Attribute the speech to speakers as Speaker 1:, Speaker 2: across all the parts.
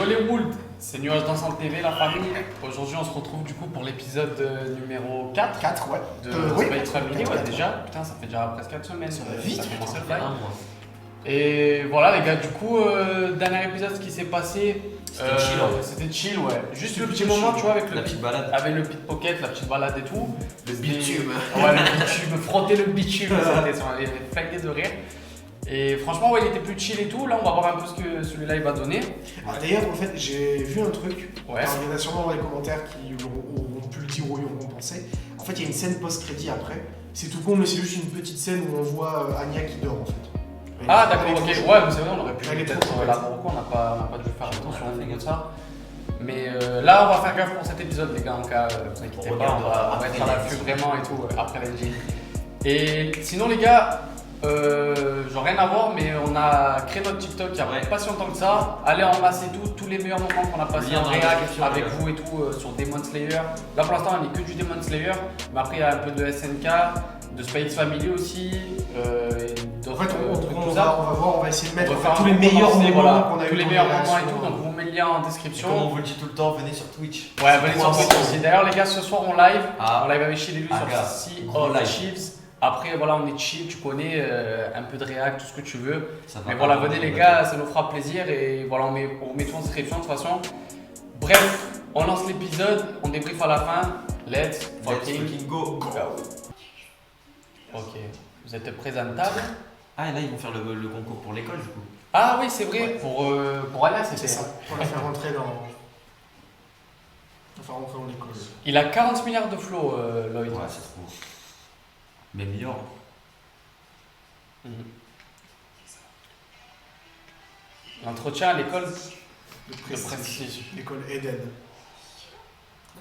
Speaker 1: Hollywood, c'est Nuages Dansantes TV, la famille. Aujourd'hui, on se retrouve du coup pour l'épisode numéro 4
Speaker 2: 4, ouais.
Speaker 1: de
Speaker 2: Oui.
Speaker 1: Spy Family. Ouais,
Speaker 2: 4.
Speaker 1: déjà, putain, ça fait déjà presque 4 semaines.
Speaker 2: Ça va vite,
Speaker 1: ça fait
Speaker 2: putain,
Speaker 1: commencer
Speaker 2: ça
Speaker 1: le
Speaker 2: fait
Speaker 1: bail.
Speaker 3: un mois.
Speaker 1: Et voilà, les gars, du coup, dernier épisode, ce qui s'est passé.
Speaker 3: C'était chill, en fait.
Speaker 1: C'était chill, ouais. Juste
Speaker 2: C'était
Speaker 1: le petit
Speaker 2: plutôt
Speaker 1: moment,
Speaker 2: chill.
Speaker 1: tu vois, avec
Speaker 3: La petite balade.
Speaker 1: avec le pickpocket, la petite balade et tout.
Speaker 3: Le bitume.
Speaker 1: Ouais, le bitume, frotter le bitume, c'était ça m'avait flingué de rire. Et franchement, ouais, il était plus chill et tout. Là, on va voir un peu ce que celui-là il va donner.
Speaker 2: Ah, d'ailleurs, en fait, j'ai vu un truc.
Speaker 1: Ouais.
Speaker 2: Alors, il y en a sûrement dans les commentaires qui auront pu le dire ou y auront pensé. En fait, il y a une scène post-crédit après. C'est tout con, mais c'est juste une petite scène où on voit Anya qui dort en fait.
Speaker 1: Ah, d'accord,
Speaker 2: Elle est
Speaker 1: ok.
Speaker 2: trop
Speaker 1: Ouais, mais c'est vrai, on aurait pu
Speaker 2: Elle est
Speaker 1: peut-être
Speaker 2: trop
Speaker 1: la
Speaker 2: chouette.
Speaker 1: Morocco, on n'a pas dû faire attention
Speaker 3: On a pas fait
Speaker 1: de
Speaker 3: gaffe.
Speaker 1: ça. Mais là, on va faire gaffe pour cet épisode, les gars, en cas, vous inquiétez
Speaker 3: On
Speaker 1: pas, on
Speaker 3: regardera
Speaker 1: va
Speaker 3: après
Speaker 1: être à
Speaker 3: les
Speaker 1: l'affût
Speaker 3: épisodes.
Speaker 1: vraiment et tout, après l'engine. Et sinon, les gars, genre rien à voir, mais on a créé notre TikTok il y a
Speaker 3: Ouais.
Speaker 1: pas si longtemps que ça. Allez ramasser tous les meilleurs moments qu'on a passés
Speaker 3: Lien
Speaker 1: en
Speaker 3: dans la
Speaker 1: réac
Speaker 3: description,
Speaker 1: avec
Speaker 3: les gars.
Speaker 1: vous et tout sur Demon Slayer. Là, pour l'instant, on est que du Demon Slayer, mais après, il y a un peu de SNK, de Spy X Family aussi, et
Speaker 2: En
Speaker 1: d'autres
Speaker 2: fait,
Speaker 1: trucs,
Speaker 2: on
Speaker 1: tout
Speaker 2: va
Speaker 1: ça.
Speaker 2: voir, on va essayer de mettre
Speaker 1: On va
Speaker 2: en
Speaker 1: faire
Speaker 2: fait, tous
Speaker 1: un
Speaker 2: les meilleurs
Speaker 1: condensé,
Speaker 2: moments
Speaker 1: voilà,
Speaker 2: qu'on a eu.
Speaker 1: tous les
Speaker 2: dans
Speaker 1: meilleurs
Speaker 2: réactions.
Speaker 1: moments et tout, donc je vous mets le lien en
Speaker 3: Et
Speaker 1: description.
Speaker 3: comme on vous le dit tout le temps, venez sur Twitch.
Speaker 1: Ouais, venez sur
Speaker 3: Twitch
Speaker 1: Twitch aussi. D'ailleurs, les gars, ce soir on live.
Speaker 3: Ah.
Speaker 1: On live avec chez lui
Speaker 3: Ah,
Speaker 1: sur
Speaker 3: gars,
Speaker 1: Sea
Speaker 3: gros
Speaker 1: of
Speaker 3: live.
Speaker 1: Chiefs. Après, voilà, on est chill, tu connais, un peu de réact, tout ce que tu veux.
Speaker 3: Ça va
Speaker 1: Mais
Speaker 3: pas
Speaker 1: voilà,
Speaker 3: mal,
Speaker 1: venez les
Speaker 3: on
Speaker 1: gars, ça nous fera plaisir et voilà, on met tout en description de toute façon. Bref, on lance l'épisode, on débrief à la fin. Let's
Speaker 3: Let's
Speaker 1: fucking
Speaker 3: fucking go.
Speaker 1: go. Ok, vous êtes présentable.
Speaker 3: Ah, et là, ils vont faire le concours pour l'école, du coup.
Speaker 1: Ah oui, c'est vrai,
Speaker 2: Ouais.
Speaker 1: pour Alain,
Speaker 2: C'est
Speaker 1: c'était
Speaker 2: ça, pour la faire rentrer dans. Enfin, rentrer dans l'école.
Speaker 1: Il a 40 milliards de flow, Lloyd.
Speaker 3: Ouais, c'est trop. Mais meilleur.
Speaker 1: Mhm. L'entretien à l'école
Speaker 2: De
Speaker 1: de prestige.
Speaker 2: L'école Eden.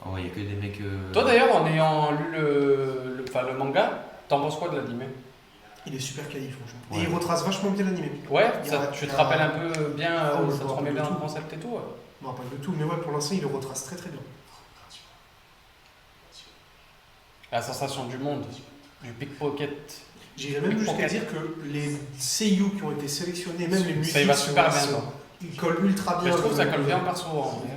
Speaker 3: Oh, il y a que des mecs.
Speaker 1: Toi d'ailleurs, en ayant lu le manga, t'en penses quoi de l'anime?
Speaker 2: Il est super quali, franchement.
Speaker 3: Ouais.
Speaker 2: Et il retrace vachement bien l'animé.
Speaker 1: Ouais,
Speaker 2: Il y
Speaker 1: ça,
Speaker 2: a-
Speaker 1: tu
Speaker 2: il y
Speaker 1: te
Speaker 2: a-
Speaker 1: rappelles un peu bien,
Speaker 2: Ah ouais, je
Speaker 1: ça te
Speaker 2: me
Speaker 1: remet
Speaker 2: rappelle
Speaker 1: bien
Speaker 2: de
Speaker 1: dans le
Speaker 2: tout.
Speaker 1: concept et tout. Ouais.
Speaker 2: Je me rappelle de tout, mais ouais, pour l'instant, il le retrace très très bien.
Speaker 1: La sensation du monde, du pickpocket.
Speaker 2: J'irais même jusqu'à dire que les seiyuu qui ont été sélectionnés, même les musiques,
Speaker 1: Ça y va super bien.
Speaker 2: sont-
Speaker 1: quoi.
Speaker 2: ils collent ultra bien.
Speaker 1: Mais je trouve que ça
Speaker 2: le-
Speaker 1: colle bien en perso. En vrai.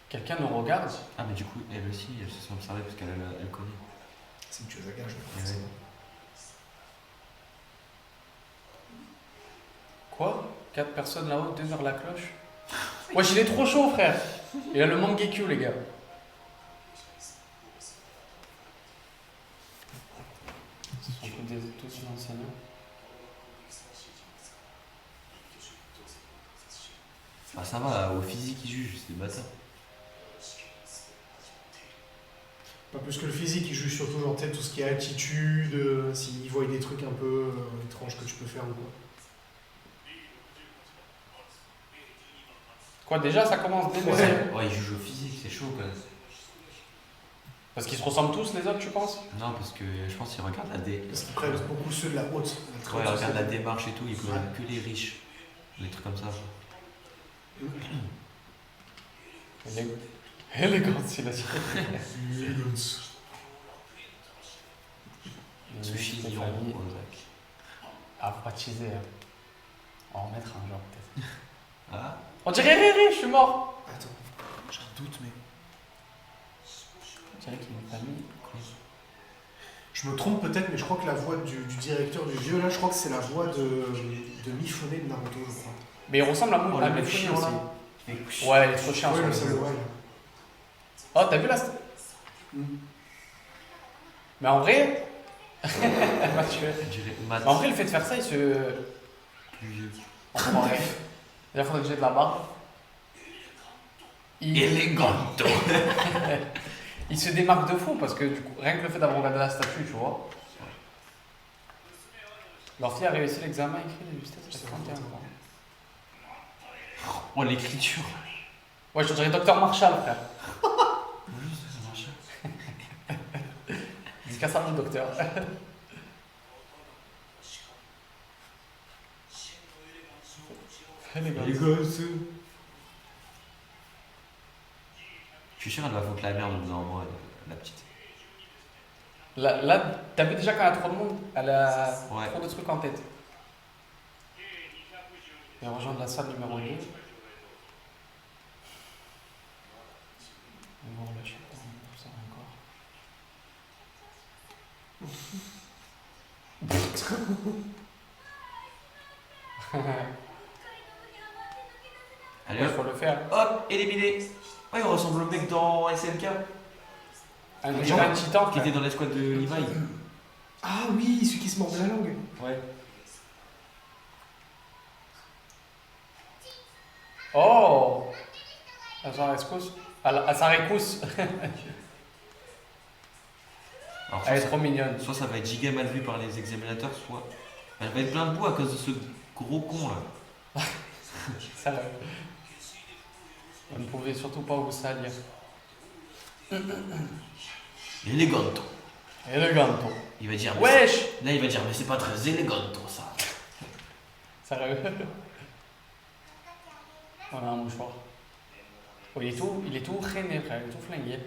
Speaker 1: Quelqu'un nous regarde.
Speaker 3: Ah, mais du coup, elle aussi, elle se sont observées parce qu'elle elle connaît.
Speaker 2: C'est une tueuse à gages,
Speaker 3: Ouais.
Speaker 2: forcément.
Speaker 1: Quoi 4 personnes là-haut, 2 heures la cloche. Wesh, il est trop chaud, frère. Il a le Mangekyo, les gars. Ce sont tous des enseignants.
Speaker 3: Ah, ça va, au physique, ils jugent, c'est des bâtards.
Speaker 2: Pas plus que le physique, ils jugent surtout genre peut-être tout ce qui est attitude, s'ils voient des trucs un peu étranges que tu peux faire ou quoi.
Speaker 1: Quoi, déjà, ça commence dès le
Speaker 2: Ouais.
Speaker 1: deuxième.
Speaker 3: Ouais, ils jugent au physique, c'est chaud quand même.
Speaker 1: Parce qu'ils se ressemblent tous, les autres, tu penses?
Speaker 3: Non, parce que je pense qu'ils regardent la dé.
Speaker 2: Parce qu'ils prennent beaucoup ceux de la haute. la très
Speaker 3: Ouais, ils
Speaker 2: haute
Speaker 3: regardent la
Speaker 2: société.
Speaker 3: démarche et tout, ils prennent que les riches. Les trucs comme ça.
Speaker 1: Élégance, il a dit.
Speaker 2: Élégance.
Speaker 3: Sushi,
Speaker 1: Cette
Speaker 3: Lyon,
Speaker 1: famille.
Speaker 3: Ozak.
Speaker 1: Ah, faut pas teaser. Hein. On va en mettre un genre, peut-être.
Speaker 3: Ah,
Speaker 1: On dirait Riri, je suis mort.
Speaker 2: Attends, j'ai un doute, mais.
Speaker 1: On dirait qu'il y a une famille.
Speaker 2: Je me trompe peut-être, mais je crois que la voix du directeur du vieux là, je crois que c'est la voix de Mifune de Naruto, je crois.
Speaker 1: Mais il ressemble à
Speaker 2: Oh,
Speaker 1: mon
Speaker 2: le
Speaker 1: à
Speaker 2: mec
Speaker 1: Mifune
Speaker 2: chiant,
Speaker 1: aussi.
Speaker 2: là.
Speaker 1: Ouais, il est trop chiant.
Speaker 2: Ouais,
Speaker 1: son
Speaker 2: le
Speaker 1: jeu.
Speaker 2: seul, ouais.
Speaker 1: Oh, t'as vu là
Speaker 2: Mm.
Speaker 1: Mais en vrai. Mathieu.
Speaker 3: je dirais Matt,
Speaker 1: Mais en vrai, le fait de faire ça, il se.
Speaker 3: plus vieux.
Speaker 1: On croirait. Déjà, faudrait que j'ai de la barbe.
Speaker 3: Eleganto.
Speaker 1: Il se démarque de fou parce que du coup, rien que le fait d'avoir regardé la statue, tu vois. Leur fille a réussi l'examen écrit de justesse à 31 ans.
Speaker 3: Oh, l'écriture.
Speaker 1: Ouais, je te dirais Docteur Marshall, frère.
Speaker 3: Oui, ça marche.
Speaker 1: Dédicace à mon docteur.
Speaker 3: Élégance. Je suis sûr qu'elle va foutre la merde dans moi, la petite.
Speaker 1: Là, t'as vu déjà quand il y a trop de monde, elle a
Speaker 3: Ouais.
Speaker 1: trop de trucs en tête. Et rejoindre la salle numéro 2. Bon, là, je sais pas, tout ça encore.
Speaker 3: Allez
Speaker 1: Il
Speaker 3: hop,
Speaker 1: faut le faire.
Speaker 3: hop, éliminé. Ouais, il ressemble au mec dans SNK
Speaker 1: Un
Speaker 2: Genre,
Speaker 1: un titan,
Speaker 3: qui
Speaker 1: frère.
Speaker 3: était dans l'escouade de Levi.
Speaker 2: Ah oui, celui qui se mordait la langue.
Speaker 3: Ouais.
Speaker 1: Oh Azarescus. Azarecus.
Speaker 3: Alors,
Speaker 1: Elle est
Speaker 3: soit,
Speaker 1: trop mignonne.
Speaker 3: soit ça va être giga mal vu par les examinateurs, soit elle va être plein de boue à cause de ce gros con là.
Speaker 1: Ça, on ne pouvait surtout pas vous salir.
Speaker 3: Eleganto.
Speaker 1: Eleganto.
Speaker 3: Il va dire, mais
Speaker 1: Wesh
Speaker 3: là il va dire, mais c'est pas très éléganto ça.
Speaker 1: Sérieux. On a un mouchoir. Oh, il est tout rené, frère. Il est tout flingué.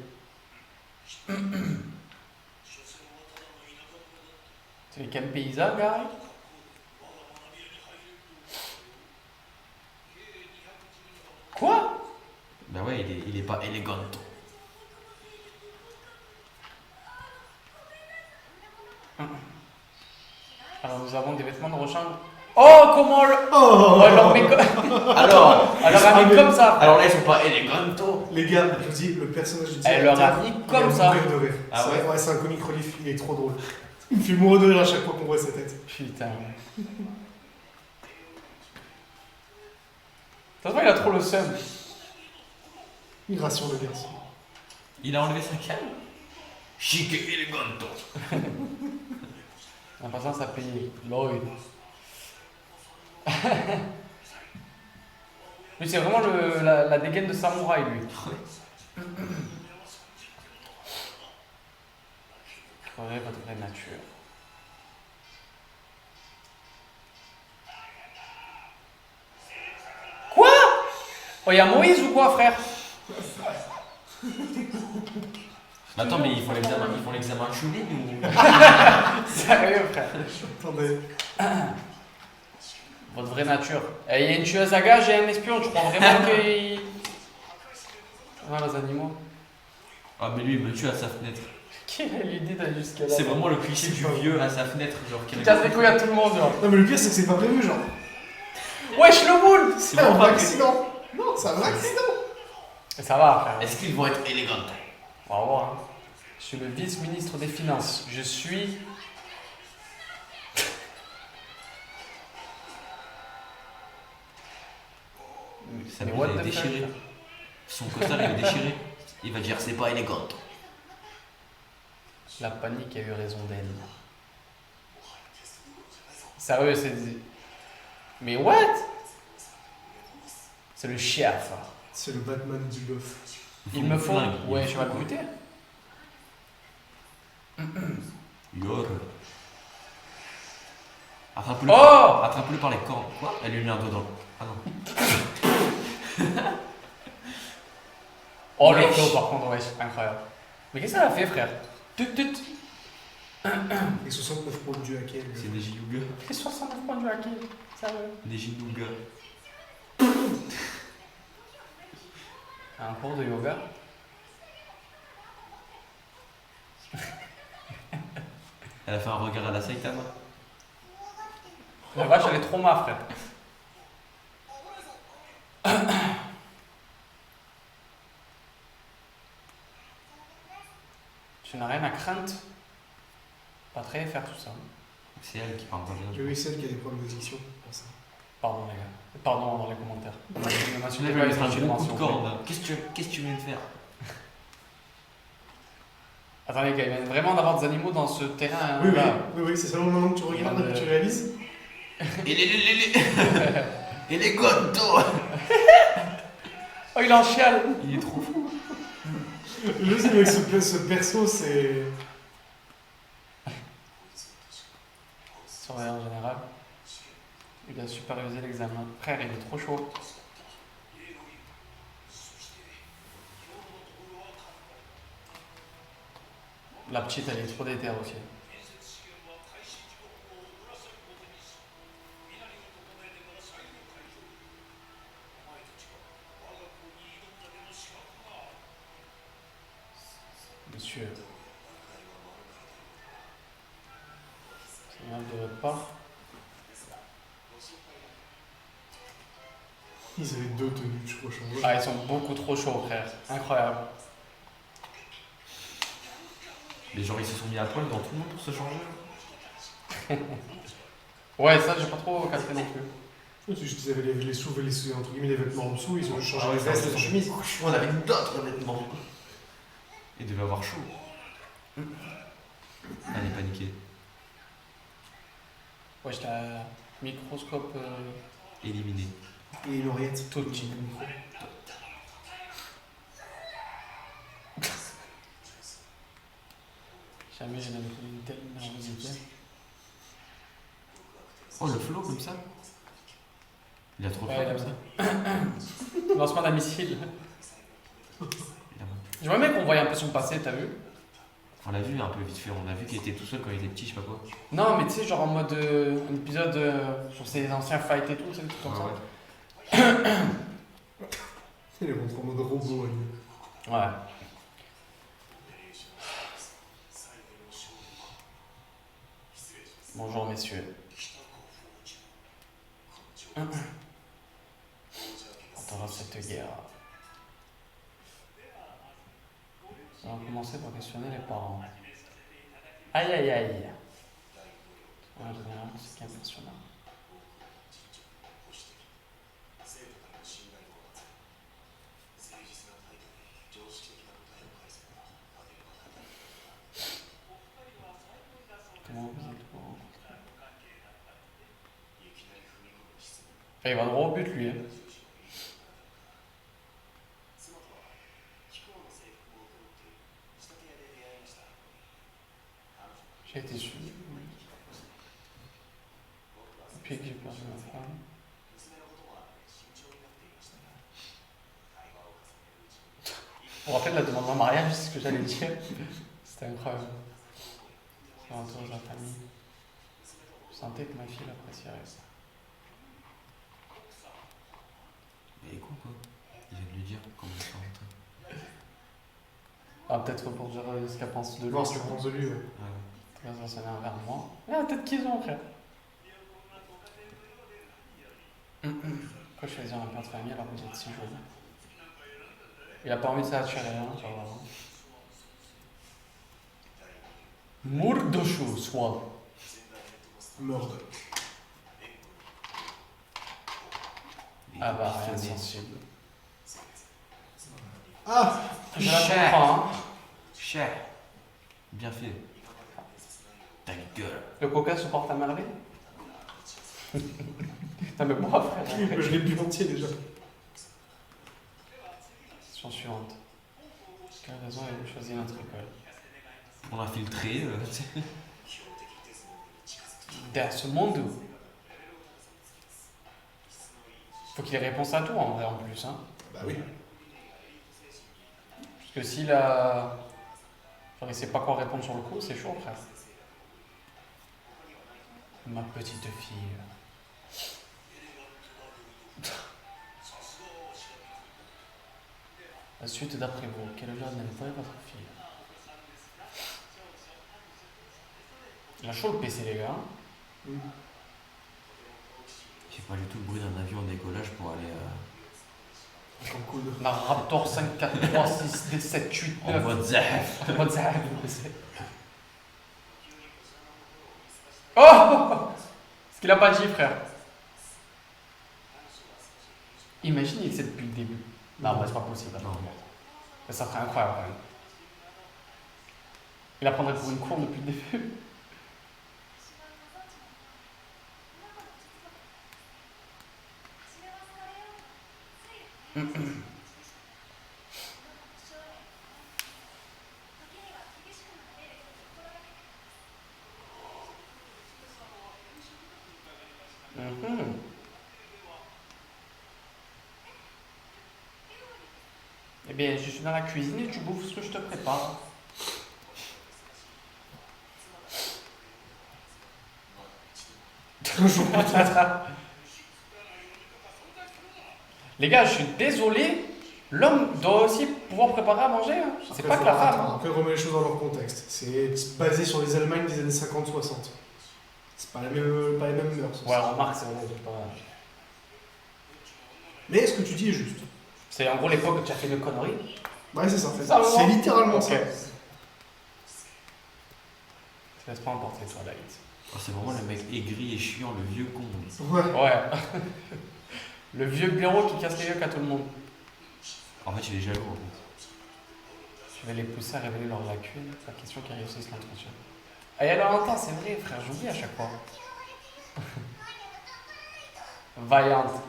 Speaker 1: C'est quel paysan, Gary? Quoi?
Speaker 3: Bah ouais, il est pas éléganto.
Speaker 1: Alors nous avons des vêtements de rechange. Oh, comment le...
Speaker 2: Oh,
Speaker 1: alors, mais
Speaker 3: Alors,
Speaker 1: alors elle a mis comme ça.
Speaker 3: alors là ils sont pas éléganto.
Speaker 2: Les gars, je vous dis, le personnage du
Speaker 1: Elle leur a
Speaker 2: directeur,
Speaker 1: mis
Speaker 2: il
Speaker 1: comme
Speaker 2: va
Speaker 1: ça.
Speaker 2: mourir de rire.
Speaker 3: Ah ouais?
Speaker 2: Ouais, c'est un comic relief, il est trop drôle. Il me fait mourir de rire à chaque fois qu'on voit sa tête.
Speaker 1: Putain. De toute façon, il a trop le seum.
Speaker 2: Il rassure le garçon.
Speaker 3: Il a enlevé sa canne. Chic et éléganto.
Speaker 1: En passant, ça paye Lloyd. Lui, c'est vraiment la dégaine de samouraï, lui. Croyez votre vraie nature. Quoi? Oh, y'a Moïse ou quoi, frère?
Speaker 3: Attends, mais ils font l'examen chouline ou.
Speaker 1: Sérieux, frère?
Speaker 2: Attendez.
Speaker 1: Votre vraie nature. Il y a une tueuse à gages et un espion, je crois vraiment qu'il... Ah, les animaux.
Speaker 3: Ah, mais lui il me tue à sa fenêtre.
Speaker 1: Quelle est l'idée d'aller jusqu'à là?
Speaker 3: C'est vraiment le cliché du vieux à sa fenêtre, genre qui
Speaker 1: Il casse les couilles à tout le monde, genre.
Speaker 2: Non, mais le pire, c'est que c'est pas prévu, genre.
Speaker 1: Wesh, le boule!
Speaker 3: C'est
Speaker 2: C'est un
Speaker 3: vraiment
Speaker 2: vrai
Speaker 3: pas
Speaker 2: accident. Non, c'est un vrai accident.
Speaker 1: Et ça va, frère.
Speaker 3: Est-ce qu'ils vont être éléganto?
Speaker 1: On va voir. Hein. Je suis le vice-ministre des Finances. Je suis...
Speaker 3: Sa
Speaker 1: Mais
Speaker 3: blouse
Speaker 1: what
Speaker 3: elle est
Speaker 1: the fuck?
Speaker 3: déchirée. Son costard il est déchiré. Il va dire c'est pas éléganto.
Speaker 1: La panique a eu raison d'elle. Sérieux, c'est... Mais what? C'est le chef.
Speaker 2: C'est le Batman du bœuf.
Speaker 1: Il me faut...
Speaker 3: Flingue, il
Speaker 1: Ouais,
Speaker 3: me
Speaker 1: je
Speaker 3: faut,
Speaker 1: vais le
Speaker 3: quoi.
Speaker 1: buter.
Speaker 3: Yor. Attrape-le.
Speaker 1: Oh!
Speaker 3: Attrape-le par les cornes. Quoi? Elle lui a mis un doigt dans le. Ah non.
Speaker 1: Oh, le
Speaker 3: Wesh.
Speaker 1: flow, par contre, wesh, incroyable. Mais qu'est-ce qu'elle a fait, frère? Tut, tut.
Speaker 2: Et 69 pour le dieu à quel
Speaker 3: C'est Neji Yuga.
Speaker 1: Fait 69 points de hacker. Sérieux.
Speaker 3: Neji Yuga.
Speaker 1: Un cours de yoga.
Speaker 3: Elle a fait un regard à la Saitama.
Speaker 1: La vache, elle est trop ma, frère. Tu n'as rien à craindre. Pas très faire tout ça.
Speaker 3: C'est elle qui parle pas bien.
Speaker 2: J'ai eu celle qui a des problèmes d'addiction pour ça.
Speaker 1: Pardon, les gars. Pardon dans les commentaires. Ne
Speaker 3: Tu
Speaker 1: m'insultez
Speaker 3: lèves
Speaker 1: pas,
Speaker 3: mettre un
Speaker 1: insultez
Speaker 3: gros
Speaker 1: moi,
Speaker 3: coup
Speaker 1: s'il
Speaker 3: de
Speaker 1: vous plaît.
Speaker 3: corde. Qu'est-ce que tu viens de faire?
Speaker 1: Attendez, les gars, il vient vraiment d'avoir des animaux dans ce terrain.
Speaker 2: Oui, oui,
Speaker 1: là.
Speaker 2: oui, c'est seulement le moment que tu regardes
Speaker 1: Merde.
Speaker 2: que tu réalises.
Speaker 3: Éléganto.
Speaker 1: Oh, il en chiale.
Speaker 3: Il est trop fou.
Speaker 2: Je sais, avec ce perso, c'est.
Speaker 1: Surveillant général. Il a supervisé l'examen. Frère, il est trop chaud. La petite, elle est trop déter aussi. monsieur. C'est bien de votre part.
Speaker 2: Ils avaient 2 tenues, je crois, changées.
Speaker 1: Ah, ils sont beaucoup trop chauds, frère. Incroyable.
Speaker 3: Les gens ils se sont mis à poil dans tout le monde pour se changer.
Speaker 1: Ouais, ça, j'ai pas trop capté non plus.
Speaker 2: C'est juste qu'ils avaient entre guillemets, les vêtements en dessous, ils ont changé
Speaker 3: Ah ouais,
Speaker 2: les vestes et les chemises.
Speaker 3: On avait d'autres vêtements. Il devait avoir chaud. Allez, paniquer.
Speaker 1: Ouais, j'étais à microscope
Speaker 3: Éliminé.
Speaker 2: Et une oreillette.
Speaker 1: tout petit. Jamais j'en avais connu une telle nervosité.
Speaker 3: Oh, le flow comme ça. Il a trop
Speaker 1: Ouais,
Speaker 3: fait
Speaker 1: comme
Speaker 3: comme
Speaker 1: ça.
Speaker 3: ça.
Speaker 1: Lancement d'un missile.
Speaker 3: Il a-
Speaker 1: Je vois bien qu'on voyait un peu son passé, t'as vu?
Speaker 3: On l'a vu un peu vite fait, on a vu qu'il était tout seul quand il était petit, je sais pas quoi.
Speaker 1: Non, mais tu sais, genre en mode un épisode sur ses anciens fights et tout, tu sais, tout comme ça.
Speaker 2: Il est rentré en mode robot.
Speaker 1: Ouais. Bonjour messieurs. Pendant cette guerre. On va commencer par questionner les parents. Aïe aïe aïe. En général, c'est qui est impressionnant. Comment vous êtes rencontrés? Il va droit au but lui. Hein. J'ai été suivi. Depuis que j'ai perdu ma femme. Vous vous rappelez de la demande en mariage, c'est ce que j'allais dire. C'était incroyable. C'est un tour de la famille. Je sentais que ma fille l'apprécierait.
Speaker 3: Il est con quoi. Il vient de lui dire comment il est rentré.
Speaker 1: Ah, peut-être pour dire ce qu'elle pense de lui.
Speaker 2: Voir ce qu'on pense de lui, ouais.
Speaker 3: Ouais.
Speaker 1: Ça s'en est vers moi. Ah, peut-être qu'ils ont, frère. Pourquoi choisir un père de famille alors que vous êtes si joli? Il a pas envie de s'attirer, hein, ça va. Murdoshu, soit.
Speaker 2: Mord.
Speaker 1: Ah bah, rien de
Speaker 3: Passionné.
Speaker 1: sensible.
Speaker 2: Ah
Speaker 1: Je la
Speaker 3: Cher.
Speaker 1: comprends, hein.
Speaker 3: Cher. Bien fait. Ta gueule.
Speaker 1: Le coca supporte la malerie? Non mais moi, frère.
Speaker 2: Je l'ai bu entier déjà.
Speaker 1: Question suivante. Quelle raison avez-vous choisi notre école?
Speaker 3: On a filtré.
Speaker 1: Dans ce monde, faut qu'il ait réponse à tout en vrai en plus. Hein.
Speaker 2: Bah oui.
Speaker 1: Parce que s'il a. Genre il sait pas quoi répondre sur le coup, c'est chaud frère. Ma petite fille. La suite d'après vous, quel genre n'avait pas votre fille? Il a chaud le PC les gars.
Speaker 3: J'ai pas du tout le bruit d'un avion en décollage pour aller
Speaker 2: Cancun.
Speaker 1: La Raptor 5, 4, 3, 6, D, 7, 8,
Speaker 3: en
Speaker 1: 9.
Speaker 3: mode zaf.
Speaker 1: En mode ça, vous savez. Oh! Ce qu'il a pas dit, frère. Imagine, il sait depuis le début. Non, bah, c'est pas possible.
Speaker 3: Non.
Speaker 1: Ça serait incroyable quand même. Il la prendrait pour une cour depuis le début. Mhm. Eh bien, je suis dans la cuisine et tu bouffes ce que je te prépare. Les gars, je suis désolé, L'homme doit aussi pouvoir préparer à manger. Hein. C'est pas que la femme. Hein.
Speaker 2: Après, remet les choses dans leur contexte. C'est basé sur les Allemagnes des années 50-60. C'est pas, pas les mêmes mœurs.
Speaker 1: Ouais, remarque, c'est vrai. Pas...
Speaker 2: Mais ce que tu dis est juste.
Speaker 1: C'est en gros l'époque où tu as fait de conneries.
Speaker 2: Ouais, c'est ça.
Speaker 1: Ça,
Speaker 2: C'est littéralement
Speaker 1: ok.
Speaker 2: ça.
Speaker 1: Laisse pas emporter, toi, David.
Speaker 3: Oh, c'est vraiment le mec aigri et chiant, le vieux con.
Speaker 2: Ouais.
Speaker 1: Ouais. Le vieux blaireau qui casse les yeux à tout le monde.
Speaker 3: En fait, il est jaloux. En fait.
Speaker 1: Je vais les pousser à révéler leurs lacunes. Pas question qu'ils réussissent l'entretien. Ah, il y a Laurentin, c'est vrai, frère, j'oublie à chaque fois. Vaillante.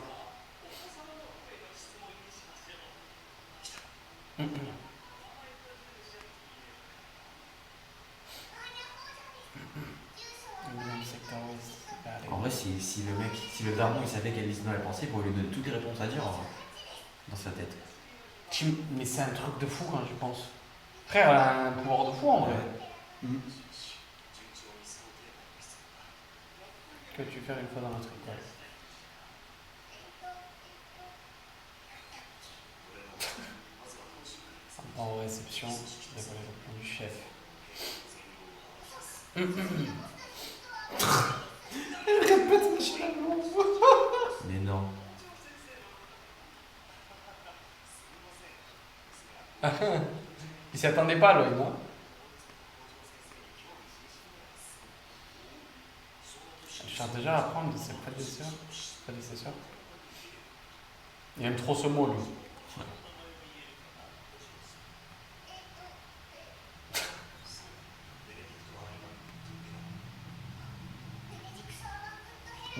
Speaker 3: En vrai, si le mec, si le daron il savait qu'elle lisait dans la pensée, il pourrait lui donner toutes les réponses à dire dans sa tête.
Speaker 1: Mais c'est un truc de fou quand je pense. Frère, elle a un pouvoir de fou en vrai.
Speaker 2: Mm.
Speaker 1: Que tu fais une fois dans notre école. En réception, je vais le plan du chef.
Speaker 2: Elle répète machinalement.
Speaker 3: Mais non.
Speaker 1: Il s'y attendait pas, Lloyd, non? Je cherche déjà à apprendre de ses prédécesseurs. Il aime trop ce mot, lui.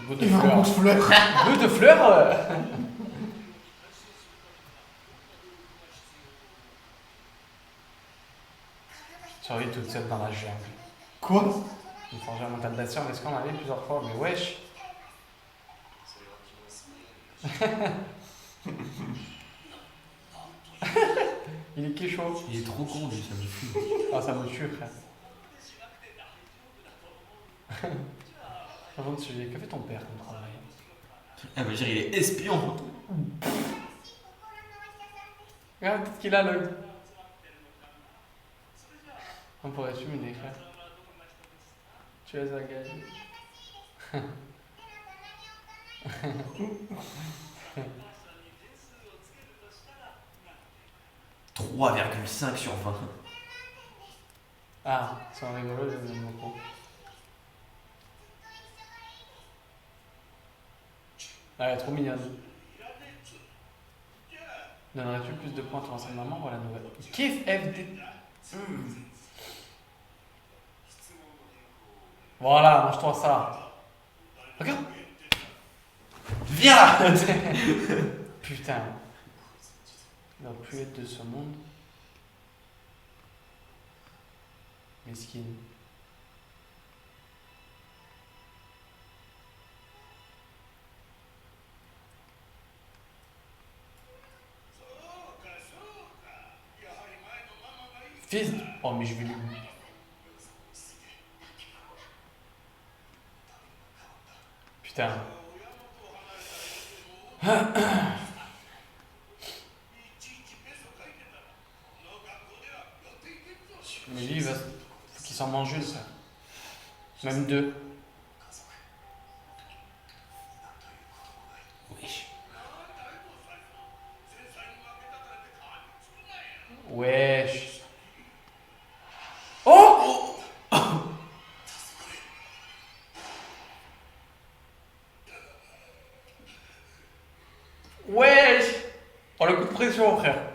Speaker 1: Bout de fleurs. Bout de fleurs. Survie toute seule dans la jungle.
Speaker 2: Quoi?
Speaker 1: Une forgère mentale d'action, est-ce qu'on allait plusieurs fois? Mais wesh. Il est kécho.
Speaker 3: Il est trop con, lui, ça me fume.
Speaker 1: Ah, ça me tue, frère. Avant de sujet, que fait ton père comme travail?
Speaker 3: Elle va dire, il est espion.
Speaker 1: Regarde, peut-être qu'il a l'œil. On pourrait fumer, frère. Tu es engagé.
Speaker 3: 3,5 sur 20.
Speaker 1: Ah, c'est un rigolo, j'aime beaucoup. Ah, elle est trop mignonne. Donnerais-tu plus de points à ton ancienne maman? Voilà la nouvelle. Kiff FD. Voilà, mange-toi ça. Regarde.
Speaker 3: Viens là.
Speaker 1: Putain. Il doit plus être de ce monde. Mesquine. Fils. Oh, mais je vais lui. Putain. Mais lui, il va. Faut qu'il s'en mange une, ça. Même deux.
Speaker 3: Wesh.
Speaker 1: Wesh. Oh! Wesh! Oh, le coup de pression, frère.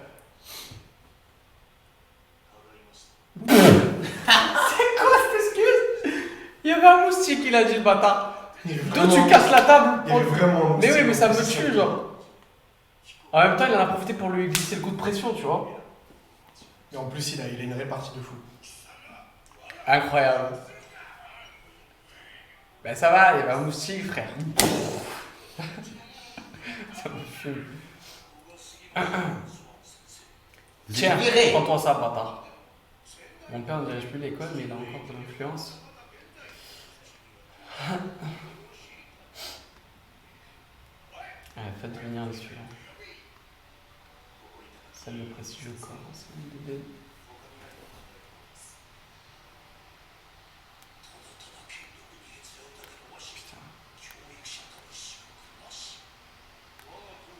Speaker 1: C'est quoi cette excuse? Il y avait un moustique, il a dit le bâtard. Toi, tu casses la table.
Speaker 2: Il y avait vraiment un
Speaker 1: Mais oui, mais ça me
Speaker 2: moustique.
Speaker 1: tue, genre. En même temps, il en a profité pour lui glisser le coup de pression, tu vois.
Speaker 2: Et en plus, il a une répartie de fou.
Speaker 1: Incroyable. Ben ça va, il y avait un moustique, frère. Ça me fume. Tiens,
Speaker 3: viré.
Speaker 1: prends-toi ça, bâtard. Mon père ne dirige plus l'école, mais il a encore de l'influence. Faites venir les suivants. Salle de prestigieux corps, c'est une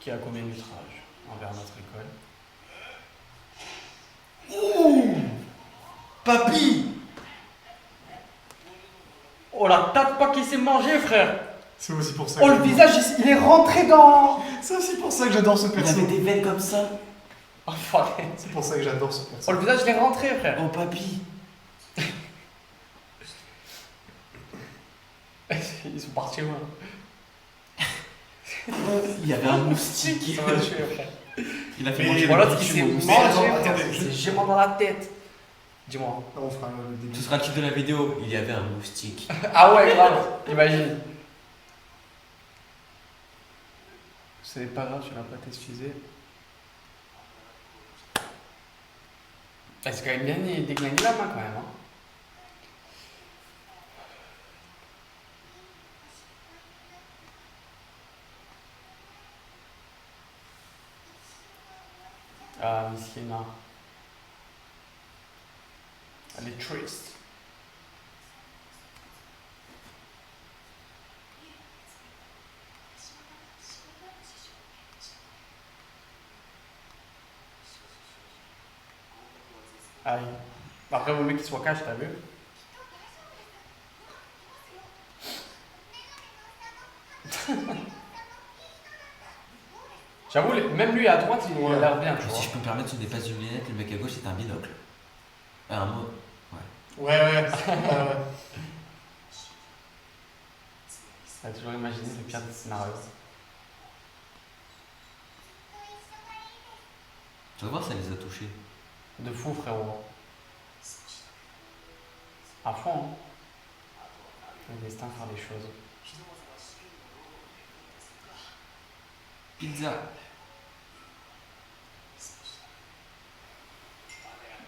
Speaker 1: Qui a combien de métrages envers notre école?
Speaker 2: Ouh Papy!
Speaker 1: Oh la tête pas qui s'est mangé, frère!
Speaker 2: C'est aussi pour ça
Speaker 1: Oh,
Speaker 2: que
Speaker 1: le visage, il est rentré dans.
Speaker 2: C'est aussi pour ça que j'adore ce
Speaker 3: Il
Speaker 2: perso.
Speaker 3: avait des veines comme ça.
Speaker 1: Oh, fuck.
Speaker 2: C'est pour ça que j'adore ce
Speaker 1: Oh,
Speaker 2: perso.
Speaker 1: le visage, il est rentré, frère.
Speaker 3: Oh papy.
Speaker 1: Ils sont partis loin.
Speaker 3: Il y avait un moustique.
Speaker 1: Ça m'a tué, frère.
Speaker 3: Il a fait
Speaker 2: Mais
Speaker 3: manger
Speaker 1: Voilà
Speaker 3: des
Speaker 1: ce qui s'est
Speaker 3: petits
Speaker 1: mangé,
Speaker 3: mousses.
Speaker 2: attends,
Speaker 1: frère.
Speaker 2: attendez,
Speaker 1: C'est gémant dans la tête. Dis-moi.
Speaker 2: On fera le début.
Speaker 3: Ce sera le titre de la vidéo. Il y avait un moustique.
Speaker 1: Ah ouais, grave. Imagine. C'est pas grave, tu l'as pas t'excuser. C'est quand même bien déglingué la main, quand même. Hein. Ah, Miskina. Elle est triste. Aïe. Après, vaut mieux qu'il soit cash, t'as vu? J'avoue, même lui à droite, il a l'air bien, tu vois.
Speaker 3: Si je peux me permettre, sur des passes de lunettes, le mec à gauche c'est un binocle. Un mot.
Speaker 2: Ouais.
Speaker 1: T'as toujours imaginé le pire des scénarios.
Speaker 3: Tu vas voir, ça les a touchés.
Speaker 1: De fou, frérot. À fond, hein. Le destin faire les choses.
Speaker 3: Pizza.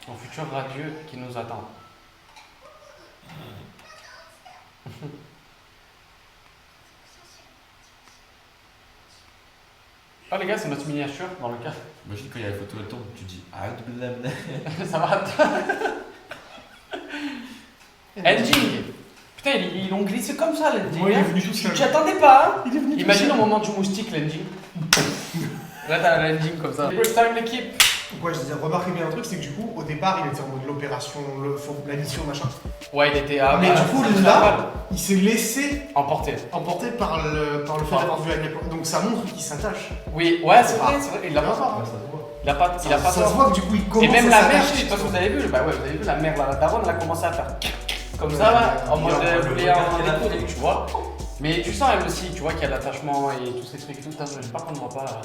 Speaker 1: Ton futur radieux qui nous attend. Oh les gars, c'est notre miniature dans le cas.
Speaker 3: Imagine quand il y a la photo, elle tombe, tu dis ah blablabla.
Speaker 1: Ça va. Ending. Putain, ils l'ont glissé comme ça, l'ending.
Speaker 2: Ouais, il est
Speaker 1: hein.
Speaker 2: venu tout seul.
Speaker 1: Tu attendais pas, hein.
Speaker 2: Il est venu tout
Speaker 1: Imagine
Speaker 2: seul.
Speaker 1: au moment du moustique, l'ending. Là, t'as l'ending comme ça. First time, l'équipe.
Speaker 2: Ouais, je disais, remarquez bien un truc, c'est que du coup, au départ, il était en mode l'opération, la mission, machin.
Speaker 1: Ouais, il était à.
Speaker 2: Mais du coup,
Speaker 1: c'est
Speaker 2: là,
Speaker 1: normal.
Speaker 2: il s'est laissé
Speaker 1: Emporté.
Speaker 2: emporter par le fait d'avoir vu Agnès. Donc ça montre qu'il s'attache.
Speaker 1: Oui, ouais, c'est vrai, il l'a pas tort.
Speaker 2: Ouais,
Speaker 1: hein.
Speaker 2: ça se voit.
Speaker 1: Il a pas
Speaker 2: Ça se
Speaker 1: tort.
Speaker 2: voit que du coup, il commence
Speaker 1: Et même
Speaker 2: à
Speaker 1: la mère, je
Speaker 2: s'attacher.
Speaker 1: sais pas si vous avez vu, bah ouais, vous avez vu la mère, la daronne, elle a commencé à faire comme ça, là, en mode elle voulait en découdre, tu vois. Mais tu sens elle aussi, tu vois qu'il y a l'attachement et tous ces trucs et tout. Putain, par contre, on voit pas.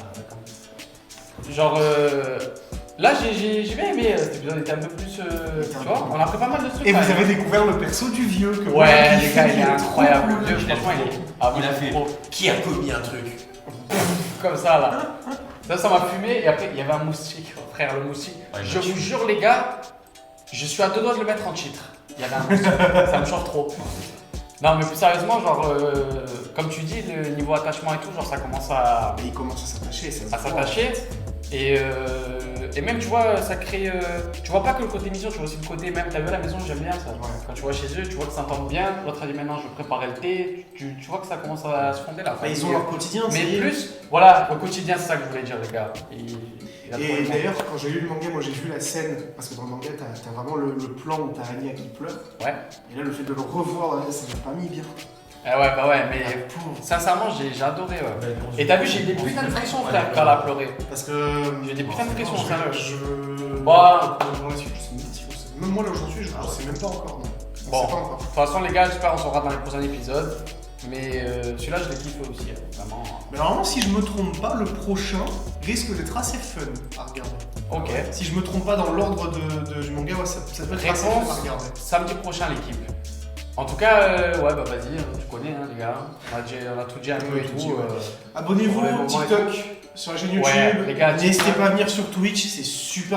Speaker 1: Genre, là, j'ai bien aimé, cet épisode était un peu plus. Tu vois, on a pris pas mal de trucs.
Speaker 2: Et
Speaker 1: quand
Speaker 2: vous
Speaker 1: même.
Speaker 2: avez découvert le perso du vieux que moi,
Speaker 1: Ouais,
Speaker 2: j'ai
Speaker 1: les
Speaker 2: kiffé,
Speaker 1: gars, il est
Speaker 2: trop
Speaker 1: incroyable.
Speaker 2: cool.
Speaker 1: Le vieux, franchement, il est. Ah,
Speaker 3: Il a
Speaker 1: moi,
Speaker 3: fait.
Speaker 1: trop.
Speaker 3: Qui a commis un truc?
Speaker 1: Comme ça, là. Ça m'a fumé et après, il y avait un moustique, frère, le moustique.
Speaker 3: Ouais,
Speaker 1: Je vous jure, les gars, je suis à deux doigts de le mettre en titre. Il y avait un moustique, ça me chauffe trop. Non, mais plus sérieusement, genre, comme tu dis, le niveau attachement et tout, genre, ça commence à
Speaker 2: Mais il commence à s'attacher. ça se voit.
Speaker 1: s'attacher. Et même, tu vois, ça crée. Tu vois pas que le côté mission, tu vois aussi le côté même. T'as vu à la maison, j'aime bien ça.
Speaker 2: Ouais.
Speaker 1: Quand tu vois chez eux, tu vois que ça s'entend bien. L'autre a dit maintenant, je vais préparer le thé. Tu vois que ça commence à se fonder là.
Speaker 2: Bah, ils ont leur quotidien,
Speaker 1: Mais
Speaker 2: c'est-
Speaker 1: plus, voilà, au quotidien, c'est ça que je voulais dire, les gars. Il a trop
Speaker 2: Et
Speaker 1: aimé.
Speaker 2: d'ailleurs, quand j'ai lu le manga, moi j'ai vu la scène, parce que dans le manga, t'as vraiment le plan où t'as Anya qui pleure.
Speaker 1: Ouais.
Speaker 2: Et là, le fait de le revoir, ça m'a pas mis bien.
Speaker 1: Ah ouais, bah ouais, mais sincèrement, j'ai adoré, ouais. Et t'as vu, j'ai des putains de frissons, frère, quand elle a pleuré.
Speaker 2: Parce que.
Speaker 1: J'ai des putains de frissons,
Speaker 2: je,
Speaker 1: sérieux.
Speaker 2: je...
Speaker 1: Bah.
Speaker 2: Même moi là où j'en suis, je sais même pas encore. Non. Je
Speaker 1: Bon.
Speaker 2: sais pas encore.
Speaker 1: De toute façon, les gars, j'espère qu'on saura dans les prochains épisodes. Mais celui-là, je l'ai kiffé aussi, hein, vraiment.
Speaker 2: Mais normalement, si je me trompe pas, le prochain risque d'être assez fun à regarder.
Speaker 1: Ok.
Speaker 2: Si je me trompe pas dans l'ordre du manga, ouais, ça peut être assez fun à regarder.
Speaker 1: Samedi prochain, l'équipe. En tout cas, ouais, bah vas-y, tu connais, hein, les gars. On a tout dit un peu
Speaker 2: Oui,
Speaker 1: et
Speaker 2: tout
Speaker 1: tout.
Speaker 2: dit, ouais. Abonnez-vous
Speaker 1: pour les
Speaker 2: au
Speaker 1: moments et
Speaker 2: TikTok, sur la chaîne YouTube.
Speaker 1: Ouais, les gars,
Speaker 2: N'hésitez
Speaker 1: TikTok.
Speaker 2: pas à venir sur Twitch, c'est super